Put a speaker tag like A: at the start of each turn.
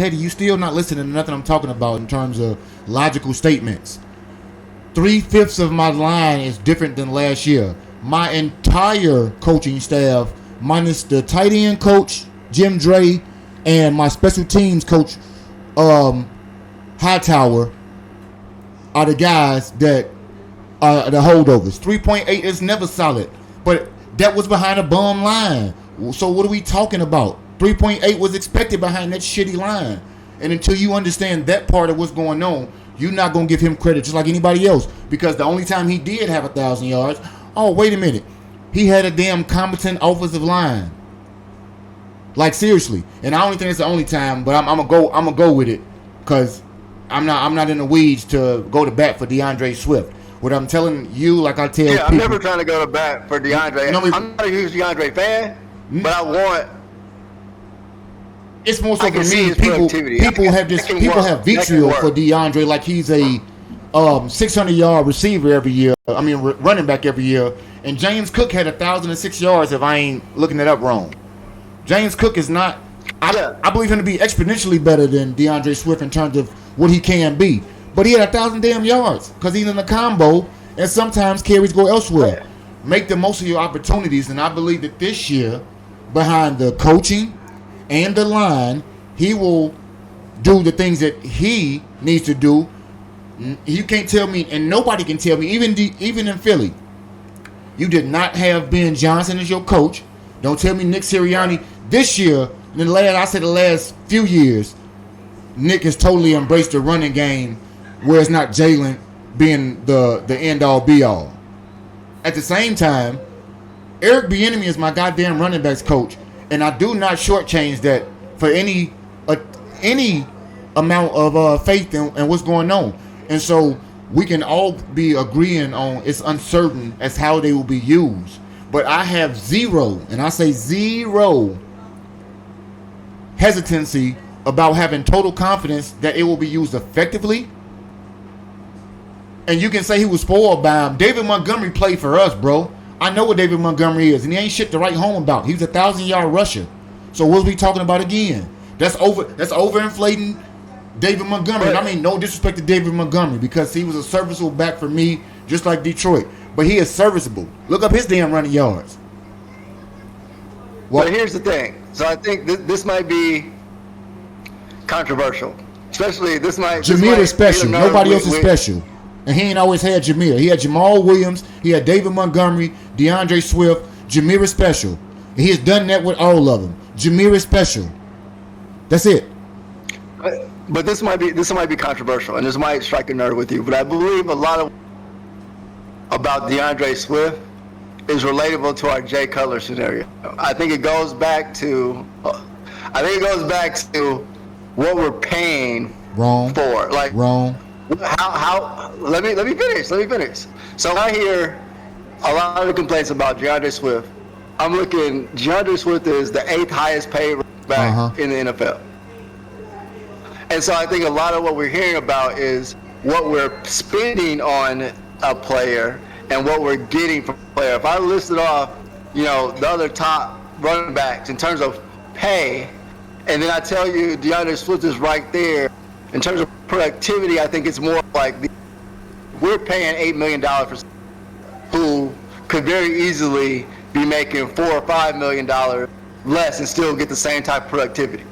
A: Hetty, you still not listening to nothing I'm talking about in terms of logical statements. 3/5 of my line is different than last year. My entire coaching staff, minus the tight end coach, Jim Dre, and my special teams coach, Hightower, are the guys that are the holdovers. 3.8 is never solid, but that was behind a bum line. So what are we talking about? 3.8 was expected behind that shitty line. And until you understand that part of what's going on, you're not going to give him credit just like anybody else. Because the only time he did have 1,000 yards, oh, wait a minute. He had a damn competent offensive line. Like, seriously. And I don't think it's the only time, but I'm gonna go with it. Because I'm not in the weeds to go to bat for Deandre Swift. What I'm telling you, like I tell people.
B: I'm never trying to go to bat for Deandre. I'm not a huge Deandre fan, but I want.
A: It's more so for me. People have vitriol for Deandre like he's a 600-yard receiver every year. I mean, running back every year. And James Cook had 1,006 yards. If I ain't looking it up wrong, James Cook is not. I believe him to be exponentially better than Deandre Swift in terms of what he can be. But he had 1,000 damn yards because he's in a combo, and sometimes carries go elsewhere. Make the most of your opportunities, and I believe that this year, behind the coaching and the line, he will do the things that he needs to do. You can't tell me, and nobody can tell me, even in Philly, you did not have Ben Johnson as your coach. Don't tell me Nick Sirianni. This year, the last few years, Nick has totally embraced the running game, where it's not Jalen being the end-all, be-all. At the same time, Eric Bieniemy is my goddamn running backs coach, and I do not shortchange that for any amount of faith in what's going on. And so we can all be agreeing on it's uncertain as how they will be used. But I have zero, and I say zero, hesitancy about having total confidence that it will be used effectively. And you can say he was spoiled by him. David Montgomery played for us, bro. I know what David Montgomery is, and he ain't shit to write home about. He was 1,000-yard rusher. So what are we talking about again? That's overinflating David Montgomery. And I mean, no disrespect to David Montgomery, because he was a serviceable back for me, just like Detroit. But he is serviceable. Look up his damn running yards.
B: But here's the thing. So I think this might be controversial. Especially
A: Jameer is special. Nobody else is special. And he ain't always had Jameer. He had Jamal Williams. He had David Montgomery, DeAndre Swift. Jameer is special. And he has done that with all of them. Jameer is special. That's it.
B: But this might be controversial, and this might strike a nerve with you. But I believe a lot of about DeAndre Swift is relatable to our Jay Cutler scenario. I think it goes back to what we're paying for. Like
A: wrong.
B: How? Let me finish. So I hear a lot of the complaints about DeAndre Swift. I'm looking. DeAndre Swift is the 8th highest paid back in the NFL. And so I think a lot of what we're hearing about is what we're spending on a player and what we're getting from a player. If I listed off, the other top running backs in terms of pay, and then I tell you DeAndre Swift is right there in terms of productivity, I think it's more like we're paying $8 million for who could very easily be making $4 or $5 million less and still get the same type of productivity.